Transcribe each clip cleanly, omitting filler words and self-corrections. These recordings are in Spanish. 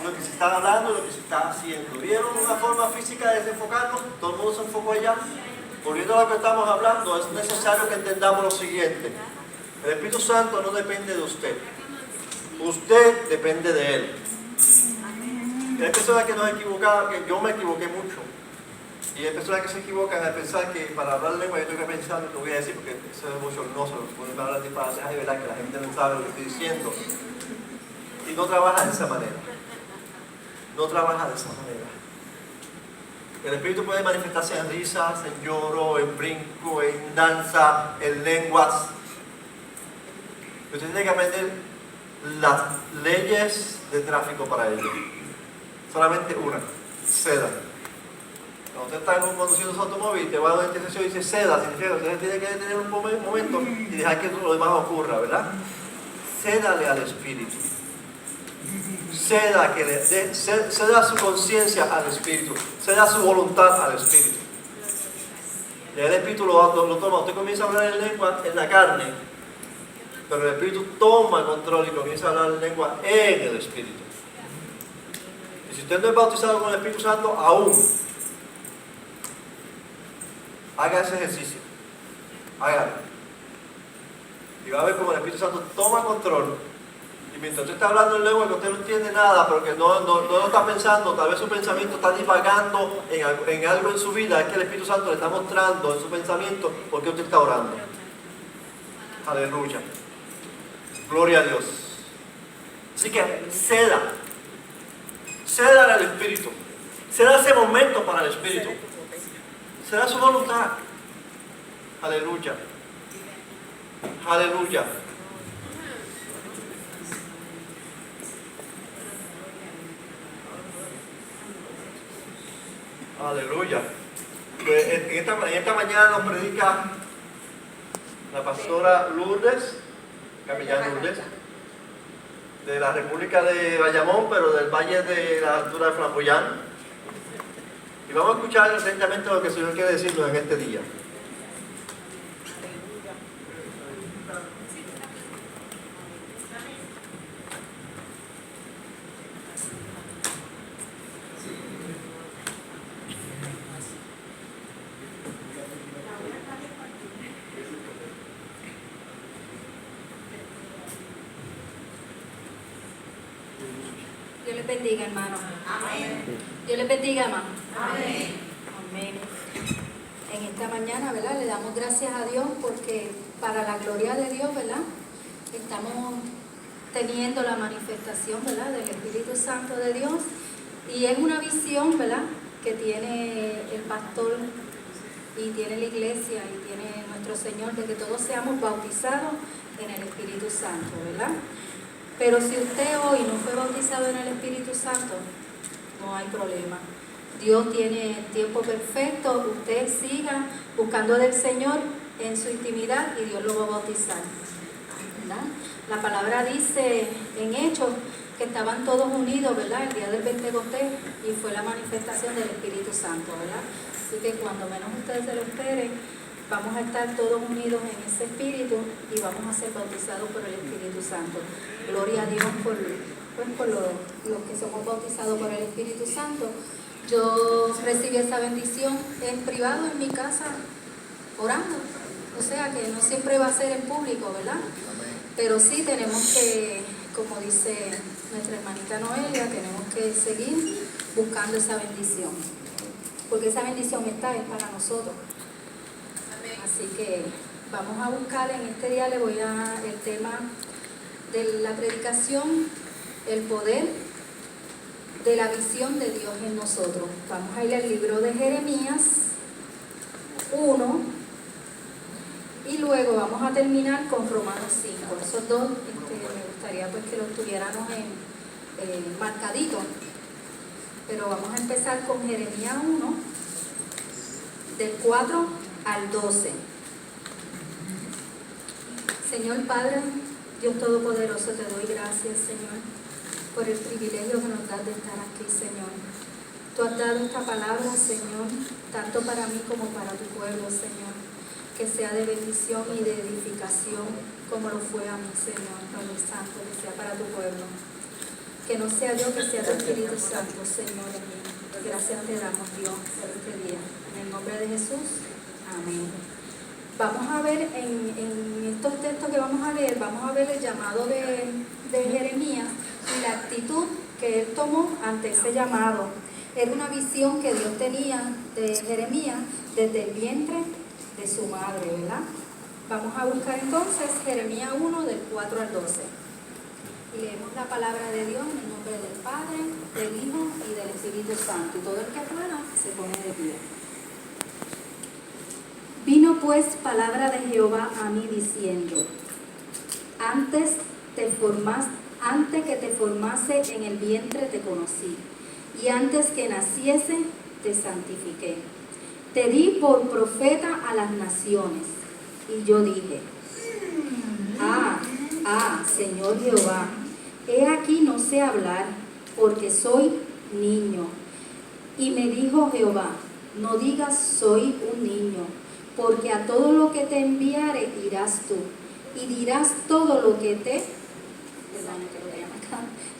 lo que se está hablando, lo que se está haciendo. ¿Vieron una forma física de desenfocarnos? Todo el mundo se enfocó allá. Volviendo a lo que estamos hablando, es necesario que entendamos lo siguiente. El Espíritu Santo no depende de usted. Usted depende de Él. Hay personas que nos equivocaban, que yo me equivoqué mucho. Y hay personas que se equivocan al pensar que para hablar lengua yo tengo que pensar lo que voy a decir, porque eso es bochornoso, pueden hablar disparates, ay, verdad que la gente no sabe lo que estoy diciendo. Y no trabaja de esa manera. No trabaja de esa manera. El Espíritu puede manifestarse en risas, en lloro, en brinco, en danza, en lenguas. Usted tiene que aprender las leyes de tráfico para ello. Solamente una, ceda. Cuando usted está conduciendo su automóvil y te va a una intersección y dice ceda, significa que usted tiene que detener un momento y dejar que lo demás ocurra, ¿verdad? Cédale al Espíritu. Ceda su conciencia al Espíritu. Ceda su voluntad al Espíritu. Y el Espíritu lo toma. Usted comienza a hablar en lengua en la carne, pero el Espíritu toma control y comienza a hablar en lengua en el Espíritu. Y si usted no es bautizado con el Espíritu Santo, aún haga ese ejercicio. Hágalo. Y va a ver cómo el Espíritu Santo toma control. Y mientras usted está hablando en lengua que usted no entiende nada, pero que no lo está pensando, tal vez su pensamiento está divagando en algo en su vida, es que el Espíritu Santo le está mostrando en su pensamiento por qué usted está orando. Aleluya. Gloria a Dios. Así que ceda al Espíritu. Ceda ese momento para el Espíritu. Ceda su voluntad. Aleluya. Aleluya. Aleluya. Pues en esta mañana nos predica la pastora Lourdes, capellán Lourdes, de la República de Bayamón, pero del Valle de la Altura de Flamboyán. Y vamos a escuchar atentamente lo que el Señor quiere decirnos en este día. Dios les bendiga, hermano. Amén. Dios les bendiga, hermano. Amén. Amén. En esta mañana, ¿verdad? Le damos gracias a Dios porque para la gloria de Dios, ¿verdad? Estamos teniendo la manifestación, ¿verdad? Del Espíritu Santo de Dios. Y es una visión, ¿verdad? Que tiene el pastor y tiene la iglesia y tiene nuestro Señor de que todos seamos bautizados en el Espíritu Santo, ¿verdad? Pero si usted hoy no fue bautizado en el Espíritu Santo, no hay problema. Dios tiene tiempo perfecto, usted siga buscando del Señor en su intimidad y Dios lo va a bautizar, ¿verdad? La palabra dice en Hechos que estaban todos unidos, ¿verdad? El día del Pentecostés y fue la manifestación del Espíritu Santo, ¿verdad? Así que cuando menos ustedes se lo esperen, vamos a estar todos unidos en ese Espíritu y vamos a ser bautizados por el Espíritu Santo. Gloria a Dios por los que somos bautizados por el Espíritu Santo. Yo recibí esa bendición en privado en mi casa, orando. O sea que no siempre va a ser en público, ¿verdad? Pero sí tenemos que, como dice nuestra hermanita Noelia, tenemos que seguir buscando esa bendición. Porque esa bendición es para nosotros. Así que vamos a buscar, en este día le voy a dar el tema de la predicación, el poder de la visión de Dios en nosotros. Vamos a ir al libro de Jeremías 1 y luego vamos a terminar con Romanos 5. Esos dos me gustaría pues que los tuviéramos marcaditos. Pero vamos a empezar con Jeremías 1, del 4 al 12. Señor Padre, Dios Todopoderoso, te doy gracias, Señor, por el privilegio que nos das de estar aquí, Señor. Tú has dado esta palabra, Señor, tanto para mí como para tu pueblo, Señor, que sea de bendición y de edificación, como lo fue a mí, Señor, Padre Santo, que sea para tu pueblo. que no sea yo, que sea tu Espíritu Santo, Señor. Gracias te damos, Dios, por este día. En el nombre de Jesús, amén. Vamos a ver en estos textos que vamos a leer, vamos a ver el llamado de Jeremías y la actitud que él tomó ante ese llamado. Era una visión que Dios tenía de Jeremías desde el vientre de su madre, ¿verdad? Vamos a buscar entonces Jeremías 1, del 4 al 12. Y leemos la palabra de Dios en el nombre del Padre, del Hijo y del Espíritu Santo. Y todo el que pueda se pone de pie. Vino pues palabra de Jehová a mí diciendo: antes que te formase en el vientre te conocí, y antes que naciese te santifiqué. Te di por profeta a las naciones. Y yo dije: Señor Jehová, he aquí no sé hablar, porque soy niño. Y me dijo Jehová: no digas soy un niño, porque a todo lo que te enviare irás tú, y dirás todo lo que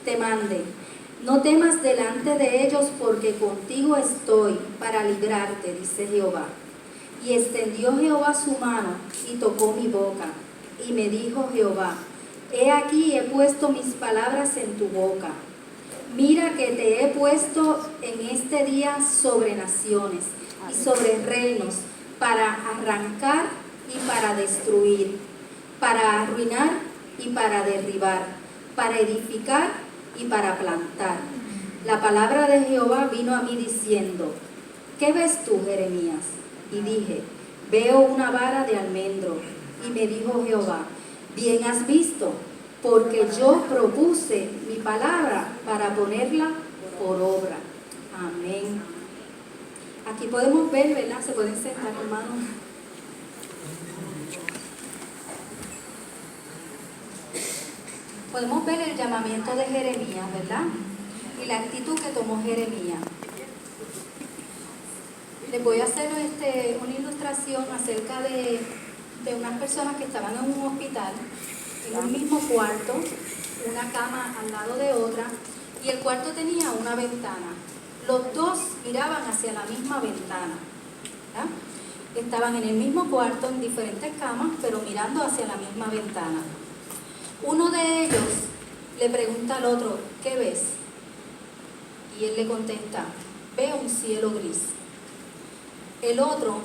te mande. No temas delante de ellos, porque contigo estoy para librarte, dice Jehová. Y extendió Jehová su mano y tocó mi boca. Y me dijo Jehová: he aquí he puesto mis palabras en tu boca. Mira que te he puesto en este día sobre naciones y sobre reinos, para arrancar y para destruir, para arruinar y para derribar, para edificar y para plantar. La palabra de Jehová vino a mí diciendo: ¿qué ves tú, Jeremías? Y dije: veo una vara de almendro. Y me dijo Jehová: bien has visto, porque yo propuse mi palabra para ponerla por obra. Amén. Aquí podemos ver, ¿verdad? Se pueden sentar, hermanos. Podemos ver el llamamiento de Jeremías, ¿verdad? Y la actitud que tomó Jeremías. Les voy a hacer una ilustración acerca de unas personas que estaban en un hospital, en un mismo cuarto, una cama al lado de otra, y el cuarto tenía una ventana. Los dos miraban hacia la misma ventana, ¿verdad? Estaban en el mismo cuarto, en diferentes camas, pero mirando hacia la misma ventana. Uno de ellos le pregunta al otro: ¿qué ves? Y él le contesta: veo un cielo gris. El otro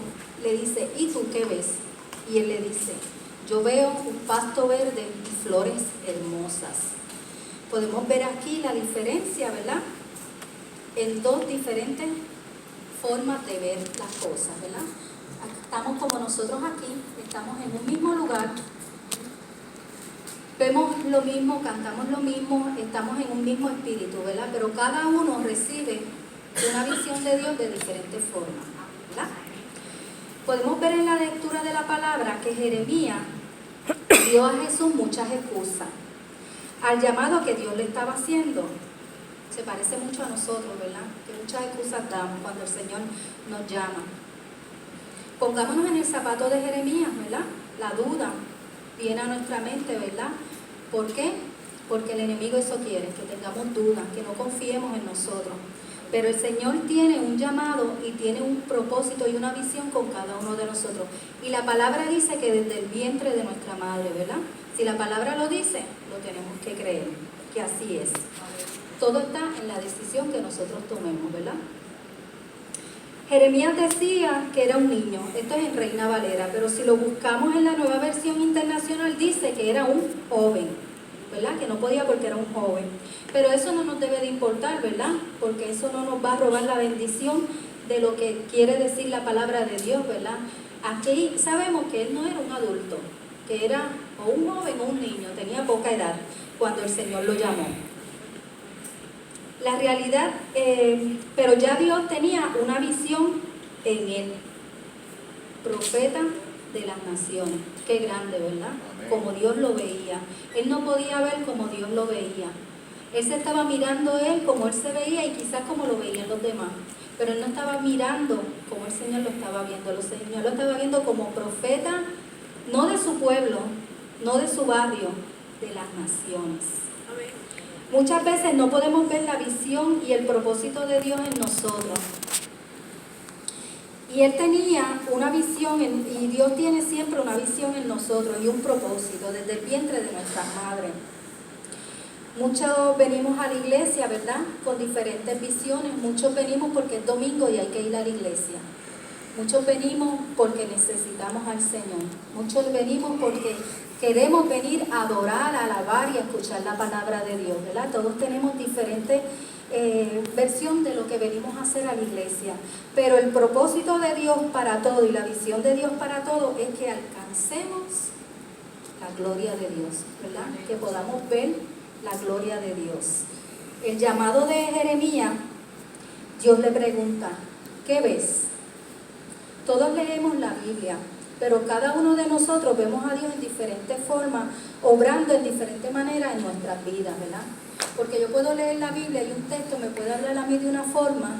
le dice: ¿y tú qué ves? Y él le dice: yo veo un pasto verde y flores hermosas. Podemos ver aquí la diferencia, ¿verdad? En dos diferentes formas de ver las cosas, ¿verdad? Estamos como nosotros aquí, estamos en un mismo lugar, vemos lo mismo, cantamos lo mismo, estamos en un mismo espíritu, ¿verdad? Pero cada uno recibe una visión de Dios de diferentes formas, ¿verdad? Podemos ver en la lectura de la palabra que Jeremías dio a Jesús muchas excusas al llamado que Dios le estaba haciendo. Se parece mucho a nosotros, ¿verdad? Que muchas excusas damos cuando el Señor nos llama. Pongámonos en el zapato de Jeremías, ¿verdad? La duda viene a nuestra mente, ¿verdad? ¿Por qué? Porque el enemigo eso quiere, que tengamos dudas, que no confiemos en nosotros. Pero el Señor tiene un llamado y tiene un propósito y una visión con cada uno de nosotros. Y la palabra dice que desde el vientre de nuestra madre, ¿verdad? Si la palabra lo dice, lo tenemos que creer, que así es. Todo está en la decisión que nosotros tomemos, ¿verdad? Jeremías decía que era un niño, esto es en Reina Valera, pero si lo buscamos en la Nueva Versión Internacional dice que era un joven, ¿verdad? Que no podía porque era un joven. Pero eso no nos debe de importar, ¿verdad? Porque eso no nos va a robar la bendición de lo que quiere decir la palabra de Dios, ¿verdad? Aquí sabemos que él no era un adulto, que era o un joven o un niño, tenía poca edad cuando el Señor lo llamó. La realidad, pero ya Dios tenía una visión en él, profeta de las naciones. Qué grande, ¿verdad? Amén. Como Dios lo veía. Él no podía ver como Dios lo veía. Él se estaba mirando él como él se veía y quizás como lo veían los demás. Pero él no estaba mirando como el Señor lo estaba viendo. El Señor lo estaba viendo como profeta, no de su pueblo, no de su barrio, de las naciones. Amén. Muchas veces no podemos ver la visión y el propósito de Dios en nosotros. Y Él tenía una visión, y Dios tiene siempre una visión en nosotros y un propósito desde el vientre de nuestras madres. Muchos venimos a la iglesia, ¿verdad? Con diferentes visiones. Muchos venimos porque es domingo y hay que ir a la iglesia. Muchos venimos porque necesitamos al Señor. Muchos venimos porque queremos venir a adorar, a alabar y a escuchar la palabra de Dios, ¿verdad? Todos tenemos diferentes versión de lo que venimos a hacer a la iglesia. Pero el propósito de Dios para todo y la visión de Dios para todo es que alcancemos la gloria de Dios, ¿verdad? Que podamos ver la gloria de Dios. El llamado de Jeremías, Dios le pregunta, ¿qué ves? Todos leemos la Biblia, pero cada uno de nosotros vemos a Dios en diferentes formas, obrando en diferentes maneras en nuestras vidas, ¿verdad? Porque yo puedo leer la Biblia y un texto me puede hablar a mí de una forma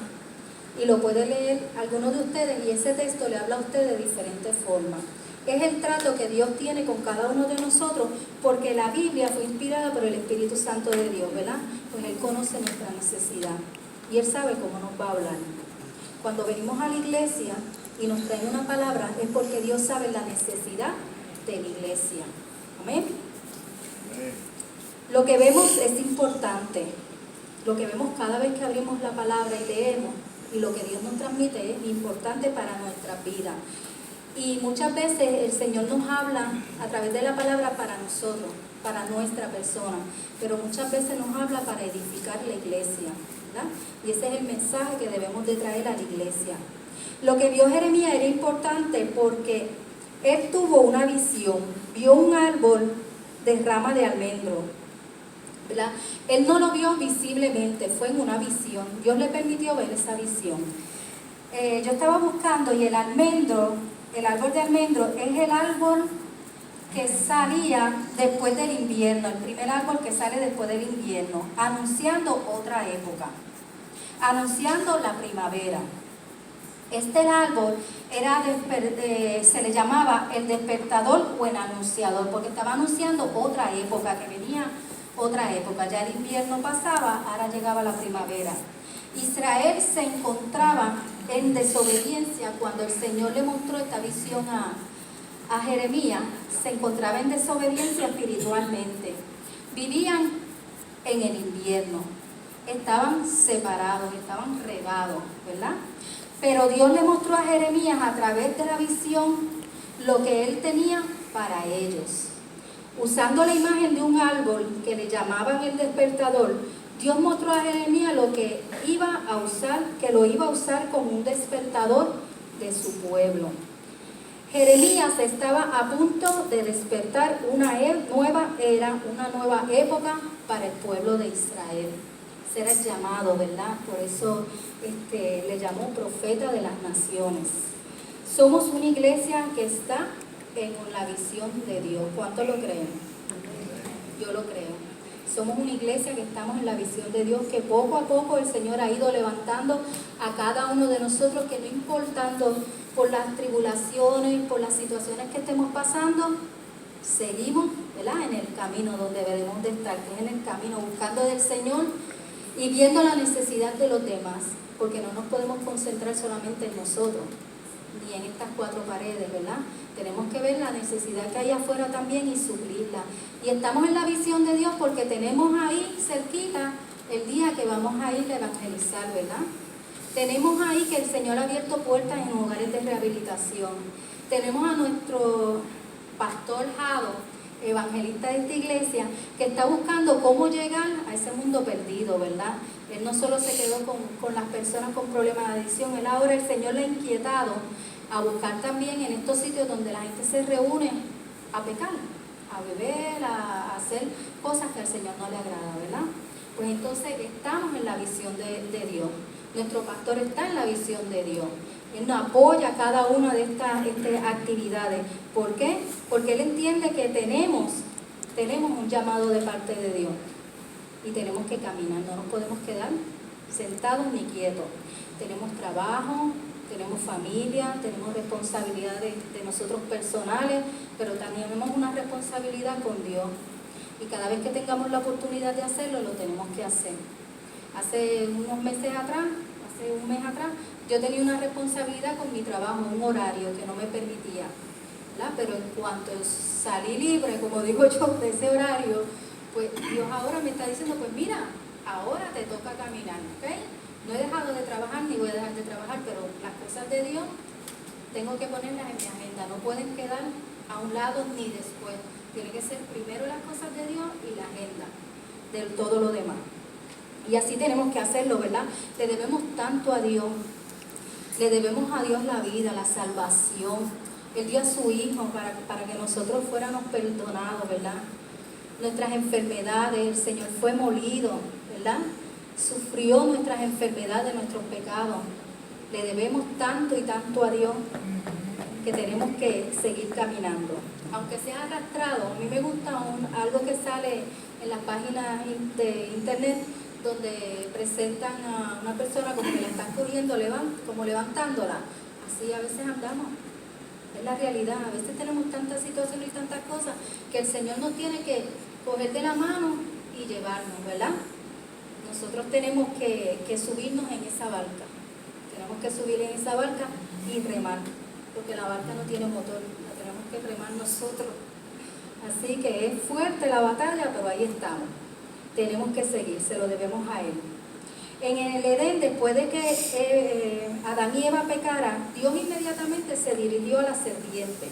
y lo puede leer alguno de ustedes y ese texto le habla a usted de diferentes formas. Es el trato que Dios tiene con cada uno de nosotros, porque la Biblia fue inspirada por el Espíritu Santo de Dios, ¿verdad? Pues Él conoce nuestra necesidad y Él sabe cómo nos va a hablar. Cuando venimos a la iglesia y nos traen una palabra, es porque Dios sabe la necesidad de la iglesia. Amén. Lo que vemos es importante. Lo que vemos cada vez que abrimos la palabra y leemos, y lo que Dios nos transmite es importante para nuestra vida. Y muchas veces el Señor nos habla a través de la palabra para nosotros, para nuestra persona, pero muchas veces nos habla para edificar la iglesia, ¿verdad? Y ese es el mensaje que debemos de traer a la iglesia. Lo que vio Jeremías era importante porque él tuvo una visión, vio un árbol de rama de almendro, ¿verdad? Él no lo vio visiblemente, fue en una visión. Dios le permitió ver esa visión. Yo estaba buscando y el árbol de almendro es el árbol que salía después del invierno, el primer árbol que sale después del invierno, anunciando otra época, anunciando la primavera. Este árbol se le llamaba el despertador o el anunciador, porque estaba anunciando otra época, que venía otra época. Ya el invierno pasaba, ahora llegaba la primavera. Israel se encontraba en desobediencia cuando el Señor le mostró esta visión a Jeremías. Se encontraba en desobediencia espiritualmente. Vivían en el invierno, estaban separados, estaban regados, ¿verdad? Pero Dios le mostró a Jeremías a través de la visión lo que él tenía para ellos. Usando la imagen de un árbol que le llamaban el despertador, Dios mostró a Jeremías lo que iba a usar, que lo iba a usar como un despertador de su pueblo. Jeremías estaba a punto de despertar una nueva era, una nueva época para el pueblo de Israel. Ese era el llamado, ¿verdad? Por eso le llamó profeta de las naciones. Somos una iglesia que está en la visión de Dios. ¿Cuántos lo creen? Yo lo creo. Somos una iglesia que estamos en la visión de Dios, que poco a poco el Señor ha ido levantando a cada uno de nosotros, que no importando por las tribulaciones, por las situaciones que estemos pasando, seguimos, ¿verdad?, en el camino donde debemos de estar, que es en el camino buscando del Señor y viendo la necesidad de los demás, porque no nos podemos concentrar solamente en nosotros, ni en estas cuatro paredes, ¿verdad? Tenemos que ver la necesidad que hay afuera también y suplirla. Y estamos en la visión de Dios porque tenemos ahí cerquita el día que vamos a ir a evangelizar, ¿verdad? Tenemos ahí que el Señor ha abierto puertas en hogares de rehabilitación. Tenemos a nuestro pastor Jado, evangelista de esta iglesia, que está buscando cómo llegar a ese mundo perdido, ¿verdad? Él no solo se quedó con las personas con problemas de adicción, él ahora el Señor le ha inquietado a buscar también en estos sitios donde la gente se reúne a pecar, a beber, a hacer cosas que al Señor no le agrada, ¿verdad? Pues entonces estamos en la visión de Dios. Nuestro pastor está en la visión de Dios. Él nos apoya cada una de estas actividades. ¿Por qué? Porque Él entiende que tenemos un llamado de parte de Dios y tenemos que caminar, no nos podemos quedar sentados ni quietos. Tenemos trabajo, tenemos familia, tenemos responsabilidades de nosotros personales, pero también tenemos una responsabilidad con Dios. Y cada vez que tengamos la oportunidad de hacerlo, lo tenemos que hacer. Hace unos meses atrás, hace un mes atrás, yo tenía una responsabilidad con mi trabajo, un horario que no me permitía, ¿verdad? Pero en cuanto salí libre, como digo yo, de ese horario, pues Dios ahora me está diciendo, pues mira, ahora te toca caminar, ¿ok? No he dejado de trabajar ni voy a dejar de trabajar, pero las cosas de Dios tengo que ponerlas en mi agenda, no pueden quedar a un lado ni después. Tiene que ser primero las cosas de Dios y la agenda de todo lo demás. Y así tenemos que hacerlo, ¿verdad? Le debemos tanto a Dios. Le debemos a Dios la vida, la salvación. Él dio a su Hijo para que nosotros fuéramos perdonados, ¿verdad? Nuestras enfermedades, el Señor fue molido, ¿verdad? Sufrió nuestras enfermedades, nuestros pecados. Le debemos tanto y tanto a Dios que tenemos que seguir caminando. Aunque sea arrastrado, a mí me gusta algo que sale en las páginas de internet donde presentan a una persona como que la están cogiendo, como levantándola. Así a veces andamos. Es la realidad. A veces tenemos tantas situaciones y tantas cosas que el Señor nos tiene que coger de la mano y llevarnos, ¿verdad? Nosotros tenemos que subirnos en esa barca. Tenemos que subir en esa barca y remar, porque la barca no tiene motor, la tenemos que remar nosotros. Así que es fuerte la batalla, pero ahí estamos. Tenemos que seguir, se lo debemos a Él. En el Edén, después de que Adán y Eva pecaran, Dios inmediatamente se dirigió a la serpiente.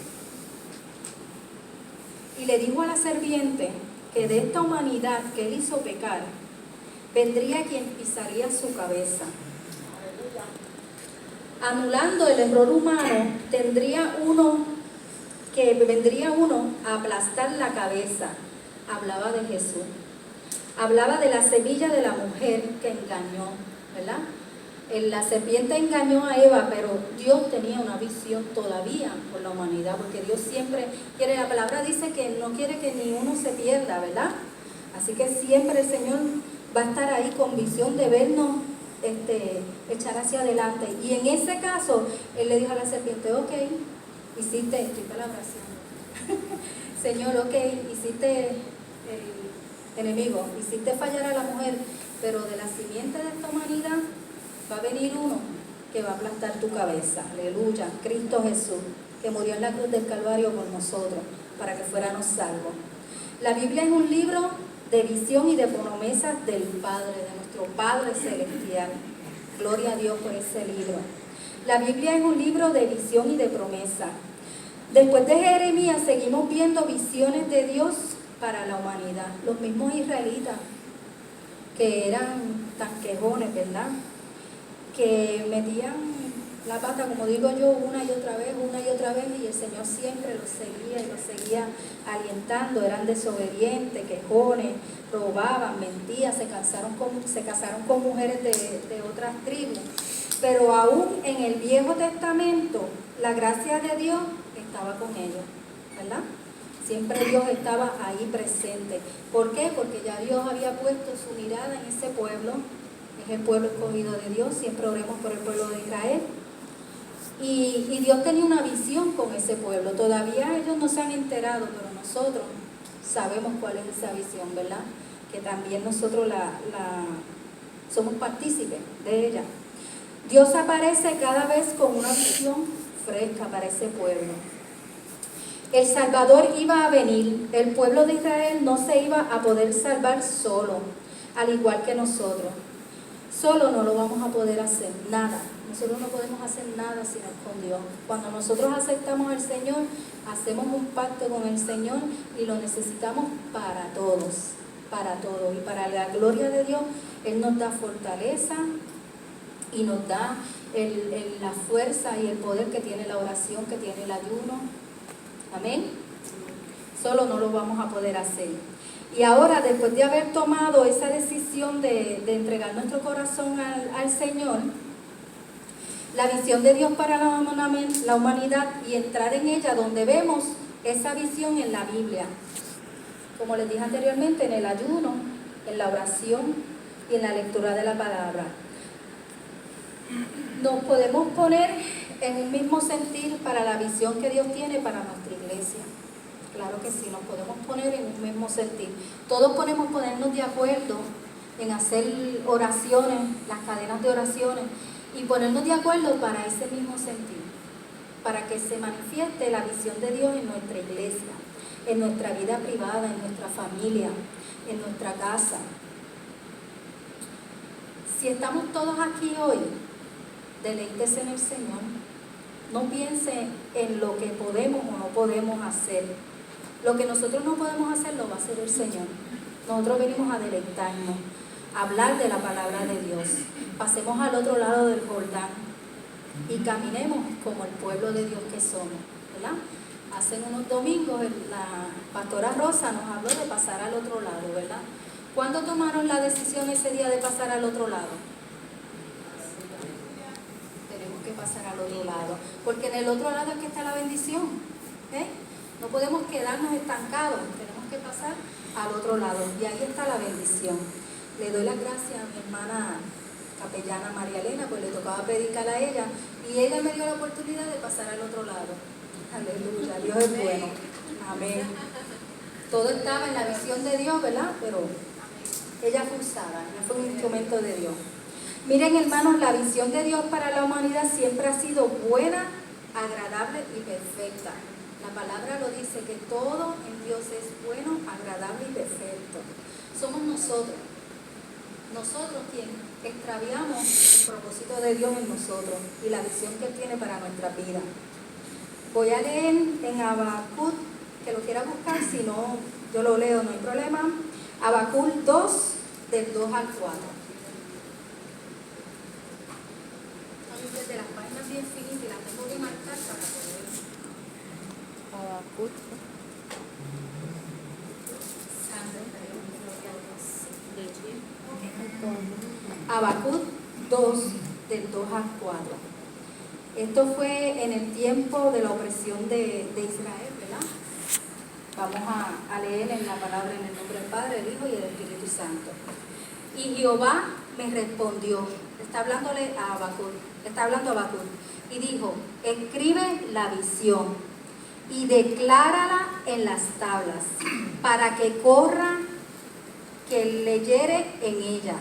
Y le dijo a la serpiente que de esta humanidad que Él hizo pecar, vendría quien pisaría su cabeza. Anulando el error humano, vendría uno a aplastar la cabeza. Hablaba de Jesús. Hablaba de la semilla de la mujer que engañó, ¿verdad? La serpiente engañó a Eva, pero Dios tenía una visión todavía por la humanidad, porque Dios siempre quiere, la palabra dice que no quiere que ni uno se pierda, ¿verdad? Así que siempre el Señor va a estar ahí con visión de vernos echar hacia adelante. Y en ese caso, Él le dijo a la serpiente, ok, hiciste, estoy palabraseando, Señor, ok, hiciste enemigo, hiciste fallar a la mujer, pero de la simiente de esta humanidad va a venir uno que va a aplastar tu cabeza. Aleluya, Cristo Jesús, que murió en la cruz del Calvario por nosotros, para que fuéramos salvos. La Biblia es un libro de visión y de promesas del Padre, de nuestro Padre Celestial. Gloria a Dios por ese libro. La Biblia es un libro de visión y de promesa. Después de Jeremías seguimos viendo visiones de Dios para la humanidad. Los mismos israelitas, que eran tan quejones, ¿verdad? Que metían la pata, como digo yo, una y otra vez, y el Señor siempre los seguía y los seguía alientando. Eran desobedientes, quejones, robaban, mentían, se casaron con mujeres de otras tribus. Pero aún en el Viejo Testamento, la gracia de Dios estaba con ellos, ¿verdad? Siempre Dios estaba ahí presente. ¿Por qué? Porque ya Dios había puesto su mirada en ese pueblo. Es el pueblo escogido de Dios. Siempre oremos por el pueblo de Israel. Y Dios tenía una visión con ese pueblo. Todavía ellos no se han enterado, pero nosotros sabemos cuál es esa visión, ¿verdad? Que también nosotros somos partícipes de ella. Dios aparece cada vez con una visión fresca para ese pueblo. El Salvador iba a venir. El pueblo de Israel no se iba a poder salvar solo, al igual que nosotros. Solo no lo vamos a poder hacer, nada. Nosotros no podemos hacer nada sino con Dios. Cuando nosotros aceptamos al Señor, hacemos un pacto con el Señor y lo necesitamos para todos, para todo. Y para la gloria de Dios, Él nos da fortaleza y nos da la fuerza y el poder que tiene la oración, que tiene el ayuno. Amén. Solo no lo vamos a poder hacer. Y ahora, después de haber tomado esa decisión de entregar nuestro corazón al Señor, la visión de Dios para la humanidad y entrar en ella, donde vemos esa visión en la Biblia. Como les dije anteriormente, en el ayuno, en la oración y en la lectura de la palabra. Nos podemos poner en un mismo sentir para la visión que Dios tiene para nuestra iglesia. Claro que sí, nos podemos poner en un mismo sentir. Todos podemos ponernos de acuerdo en hacer oraciones, las cadenas de oraciones, y ponernos de acuerdo para ese mismo sentir, para que se manifieste la visión de Dios en nuestra iglesia, en nuestra vida privada, en nuestra familia, en nuestra casa. Si estamos todos aquí hoy, deleítese en el Señor. No piense en lo que podemos o no podemos hacer. Lo que nosotros no podemos hacer lo va a hacer el Señor. Nosotros venimos a deleitarnos, a hablar de la palabra de Dios. Pasemos al otro lado del Jordán y caminemos como el pueblo de Dios que somos, ¿verdad? Hace unos domingos la pastora Rosa nos habló de pasar al otro lado, ¿verdad? ¿Cuándo tomaron la decisión ese día de pasar al otro lado? Tenemos que pasar al otro lado, porque en el otro lado es que está la bendición, ¿eh? No podemos quedarnos estancados, tenemos que pasar al otro lado, y ahí está la bendición. Le doy las gracias a mi hermana capellana María Elena, pues le tocaba predicar a ella, y ella me dio la oportunidad de pasar al otro lado. Aleluya, Dios es bueno. Amén. Todo estaba en la visión de Dios, ¿verdad? Pero ella fue usada, ella fue un instrumento de Dios. Miren, hermanos, la visión de Dios para la humanidad siempre ha sido buena, agradable y perfecta. La palabra lo dice, que todo en Dios es bueno, agradable y perfecto. Somos nosotros quienes extraviamos el propósito de Dios en nosotros y la visión que Él tiene para nuestra vida. Voy a leer en Habacuc, que lo quiera buscar, si no, yo lo leo, no hay problema. Habacuc 2, del 2 al 4. De las páginas bien finitas y las tengo que marcar para poder. Habacuc. Habacuc 2, del 2 al 4. Esto fue en el tiempo de la opresión de Israel, ¿verdad? Vamos a leer en la palabra en el nombre del Padre, del Hijo y del Espíritu Santo. Y Jehová me respondió, está hablando a Habacuc, y dijo, escribe la visión y declárala en las tablas, para que corra que leyere en ella,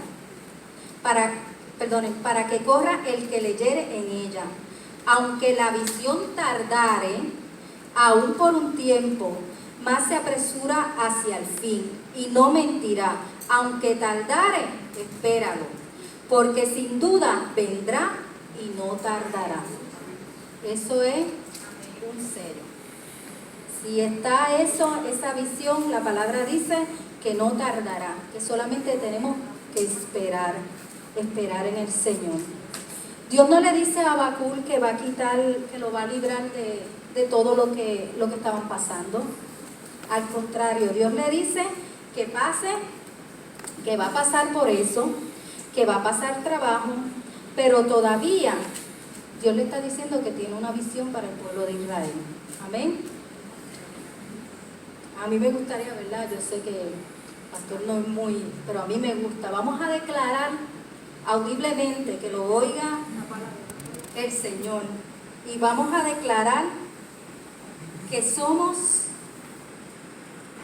para que corra el que leyere en ella, aunque la visión tardare, aún por un tiempo, más se apresura hacia el fin, y no mentirá, aunque tardare, espéralo, porque sin duda vendrá y no tardará. Eso es un cero. Si está esa visión, la palabra dice que no tardará, que solamente tenemos que esperar en el Señor. Dios no le dice a Habacuc que va a quitar, que lo va a librar de todo lo que estaban pasando. Al contrario, Dios le dice que pase, que va a pasar por eso, que va a pasar trabajo, pero todavía Dios le está diciendo que tiene una visión para el pueblo de Israel. Amén. A mí me gustaría, ¿verdad? Yo sé que el pastor no es muy, pero a mí me gusta. Vamos a declarar audiblemente, que lo oiga el Señor, y vamos a declarar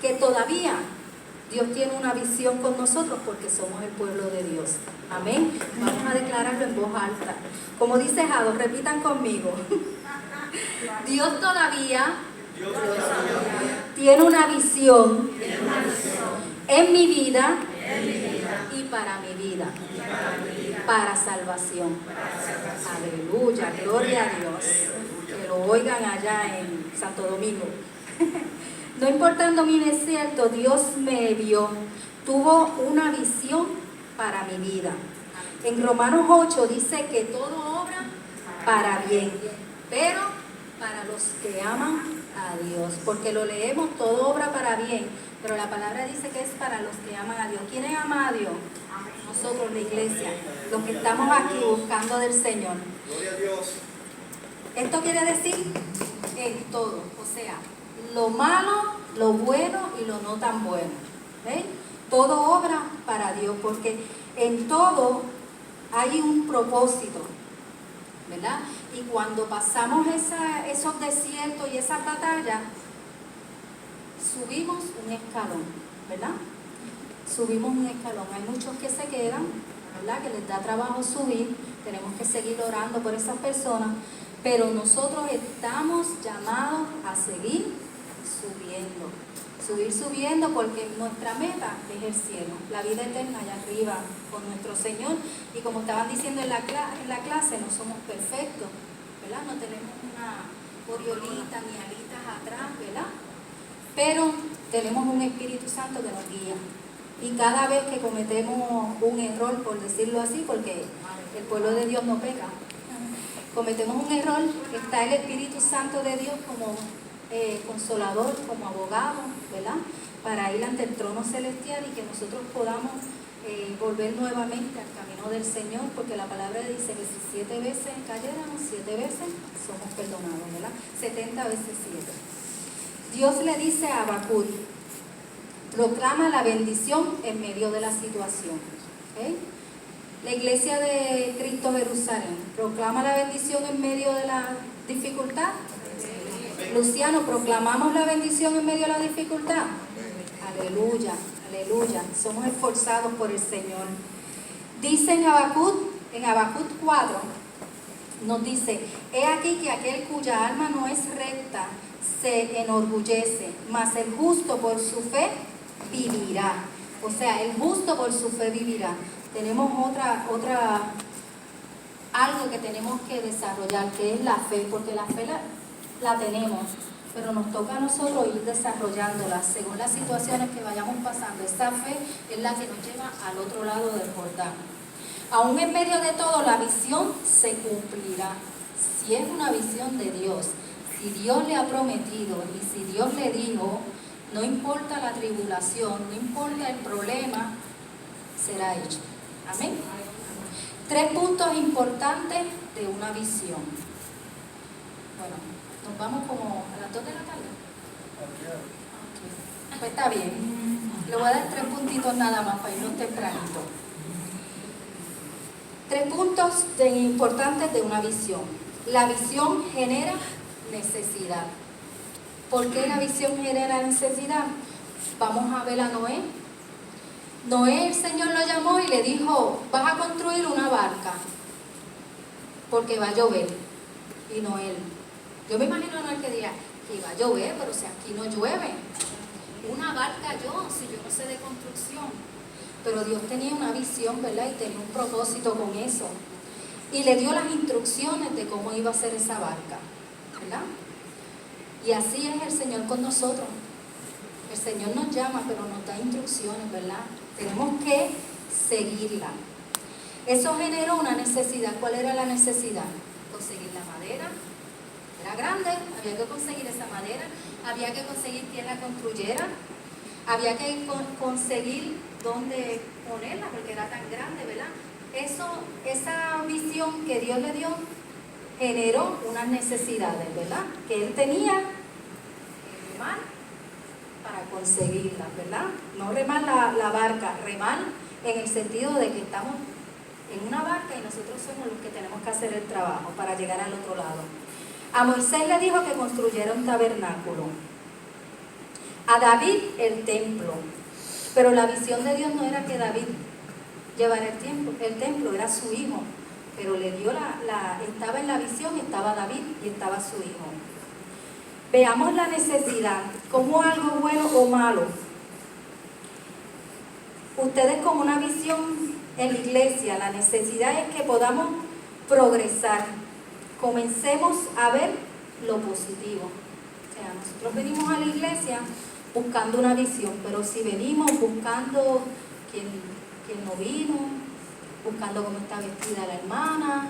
que todavía Dios tiene una visión con nosotros porque somos el pueblo de Dios. Amén. Vamos a declararlo en voz alta. Como dice Jado, repitan conmigo. Dios todavía tiene una visión en mi vida y para mi vida, para salvación. Aleluya, gloria a Dios. Que lo oigan allá en Santo Domingo. No importando mi desierto, Dios me vio, tuvo una visión para mi vida. En Romanos 8 dice que todo obra para bien, pero para los que aman a Dios, porque lo leemos, todo obra para bien, pero la palabra dice que es para los que aman a Dios. ¿Quién ama a Dios? Nosotros, la iglesia, los que estamos aquí buscando del Señor. Gloria a Dios. Esto quiere decir en todo, o sea, lo malo, lo bueno y lo no tan bueno. ¿Ven? Todo obra para Dios, porque en todo hay un propósito, ¿verdad? Y cuando pasamos esos desiertos y esas batallas, subimos un escalón, ¿verdad? Subimos un escalón. Hay muchos que se quedan, ¿verdad? Que les da trabajo subir. Tenemos que seguir orando por esas personas, pero nosotros estamos llamados a seguir subiendo. Subir subiendo, porque nuestra meta es el cielo, la vida eterna allá arriba con nuestro Señor. Y como estaban diciendo en la clase, no somos perfectos, ¿verdad? No tenemos una oriolita ni alitas atrás, ¿verdad? Pero tenemos un Espíritu Santo que nos guía. Y cada vez que cometemos un error, por decirlo así, porque el pueblo de Dios no peca, cometemos un error, está el Espíritu Santo de Dios como consolador, como abogado, ¿verdad? Para ir ante el trono celestial y que nosotros podamos volver nuevamente al camino del Señor, porque la palabra dice que si 7 veces cayéramos, 7 veces somos perdonados, ¿verdad? 70 veces 7. Dios le dice a Habacuc: proclama la bendición en medio de la situación. ¿Okay? La iglesia de Cristo Jerusalén, proclama la bendición en medio de la dificultad. Luciano, ¿proclamamos la bendición en medio de la dificultad? Aleluya, aleluya. Somos esforzados por el Señor. Dice en Habacuc 4, nos dice: he aquí que aquel cuya alma no es recta se enorgullece, mas el justo por su fe vivirá. O sea, el justo por su fe vivirá. Tenemos algo que tenemos que desarrollar, que es la fe, porque la fe la tenemos, pero nos toca a nosotros ir desarrollándola según las situaciones que vayamos pasando. Esta fe es la que nos lleva al otro lado del Jordán. Aún en medio de todo, la visión se cumplirá. Si es una visión de Dios, si Dios le ha prometido y si Dios le dijo, no importa la tribulación, no importa el problema, será hecho. Amén. 3 puntos importantes de una visión. Bueno, nos vamos como a las 2 de la tarde. Okay. Pues está bien. Le voy a dar 3 puntitos nada más para irnos tempranito. 3 puntos importantes de una visión. La visión genera necesidad. ¿Por qué la visión genera necesidad? Vamos a ver a Noé. Noé, el Señor lo llamó y le dijo: vas a construir una barca porque va a llover. Y Noé, yo me imagino a Noé que diría que iba a llover, pero si aquí no llueve, una barca si yo no sé de construcción. Pero Dios tenía una visión, ¿verdad? Y tenía un propósito con eso. Y le dio las instrucciones de cómo iba a ser esa barca, ¿verdad? Y así es el Señor con nosotros. El Señor nos llama, pero nos da instrucciones, ¿verdad? Tenemos que seguirla. Eso generó una necesidad. ¿Cuál era la necesidad? Conseguir la madera. Era grande, había que conseguir esa madera, había que conseguir quien la construyera, había que conseguir dónde ponerla, porque era tan grande, ¿verdad? Esa visión que Dios le dio generó unas necesidades, ¿verdad? Que él tenía que remar para conseguirlas, ¿verdad? No remar la barca, remar en el sentido de que estamos en una barca y nosotros somos los que tenemos que hacer el trabajo para llegar al otro lado. A Moisés le dijo que construyera un tabernáculo. A David el templo. Pero la visión de Dios no era que David llevara el templo, era su hijo. Pero le dio estaba en la visión, estaba David y estaba su hijo. Veamos la necesidad como algo bueno o malo. Ustedes con una visión en la iglesia, la necesidad es que podamos progresar. Comencemos a ver lo positivo. O sea, nosotros venimos a la iglesia buscando una visión, pero si venimos buscando quién no vino, buscando cómo está vestida la hermana,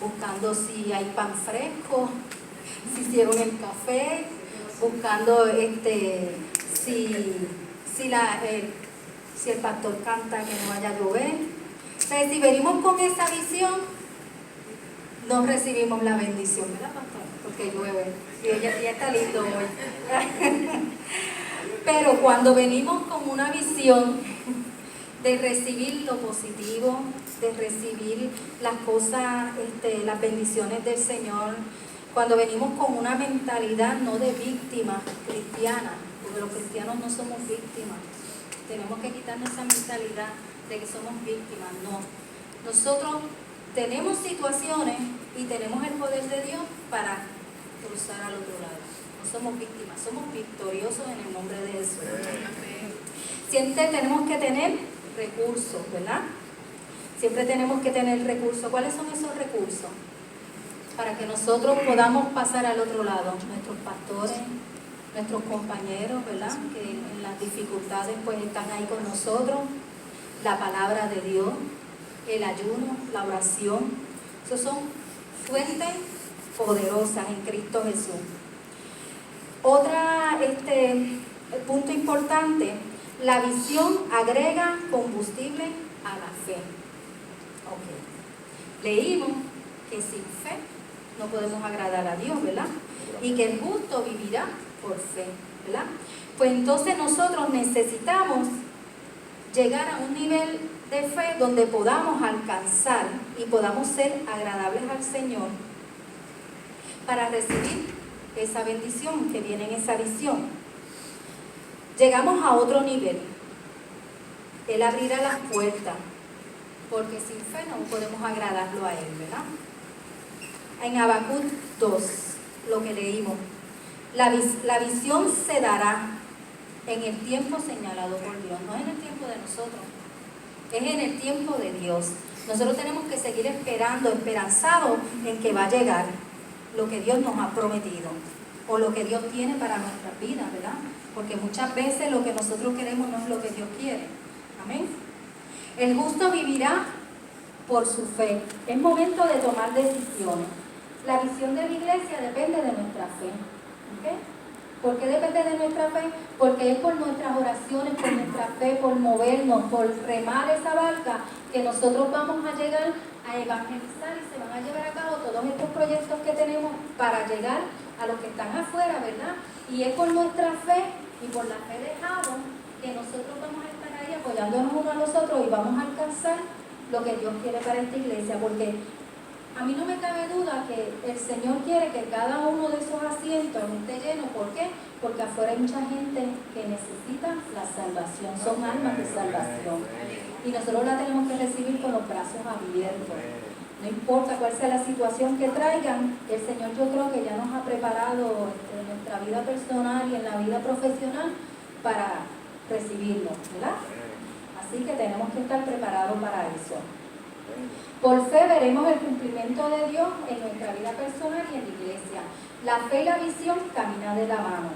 buscando si hay pan fresco, si hicieron el café, buscando si el pastor canta que no vaya a llover. O sea, si venimos con esa visión, no recibimos la bendición, ¿verdad, pastor? Porque llueve y ella está lindo hoy. Pero cuando venimos con una visión de recibir lo positivo, de recibir las cosas, las bendiciones del Señor, cuando venimos con una mentalidad no de víctima cristiana, porque los cristianos no somos víctimas. Tenemos que quitarnos esa mentalidad de que somos víctimas. No. Nosotros tenemos situaciones y tenemos el poder de Dios para cruzar al otro lado. No somos víctimas, somos victoriosos en el nombre de Jesús. Siempre tenemos que tener recursos, ¿verdad? Siempre tenemos que tener recursos. ¿Cuáles son esos recursos? Para que nosotros podamos pasar al otro lado. Nuestros pastores, nuestros compañeros, ¿verdad? Que en las dificultades pues están ahí con nosotros. La palabra de Dios, el ayuno, la oración. Esos son fuentes poderosas en Cristo Jesús. Otra punto importante, la visión agrega combustible a la fe. Okay. Leímos que sin fe no podemos agradar a Dios, ¿verdad? Y que el justo vivirá por fe, ¿verdad? Pues entonces nosotros necesitamos llegar a un nivel de fe donde podamos alcanzar y podamos ser agradables al Señor para recibir esa bendición que viene en esa visión. Llegamos a otro nivel. Él abrirá las puertas, porque sin fe no podemos agradarlo a Él, ¿verdad? En Habacuc 2, lo que leímos, la visión se dará en el tiempo señalado por Dios, no en el tiempo de nosotros, es en el tiempo de Dios. Nosotros tenemos que seguir esperando, esperanzados en que va a llegar lo que Dios nos ha prometido o lo que Dios tiene para nuestras vidas, ¿verdad? Porque muchas veces lo que nosotros queremos no es lo que Dios quiere. Amén. El justo vivirá por su fe. Es momento de tomar decisiones. La visión de la iglesia depende de nuestra fe. ¿Okay? ¿Por qué depende de nuestra fe? Porque es por nuestras oraciones, por nuestra fe, por movernos, por remar esa barca, que nosotros vamos a llegar a evangelizar y se van a llevar a cabo todos estos proyectos que tenemos para llegar a los que están afuera, ¿verdad? Y es por nuestra fe y por la fe de Jabo que nosotros vamos a estar ahí apoyándonos unos a los otros y vamos a alcanzar lo que Dios quiere para esta iglesia, porque a mí no me cabe duda que el Señor quiere que cada uno de esos asientos esté lleno. ¿Por qué? Porque afuera hay mucha gente que necesita la salvación, son almas de salvación. Y nosotros la tenemos que recibir con los brazos abiertos. No importa cuál sea la situación que traigan, el Señor yo creo que ya nos ha preparado en nuestra vida personal y en la vida profesional para recibirlo, ¿verdad? Así que tenemos que estar preparados para eso. Por fe veremos el cumplimiento de Dios en nuestra vida personal y en la iglesia. La fe y la visión caminan de la mano,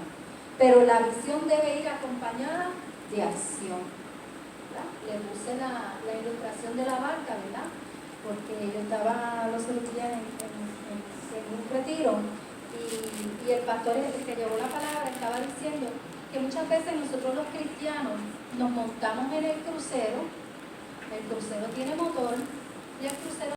pero la visión debe ir acompañada de acción. ¿Verdad? Le puse la ilustración de la barca, ¿verdad? Porque yo estaba los otros días en un retiro y el pastor que llevó la palabra estaba diciendo que muchas veces nosotros los cristianos nos montamos en el crucero tiene motor y el crucero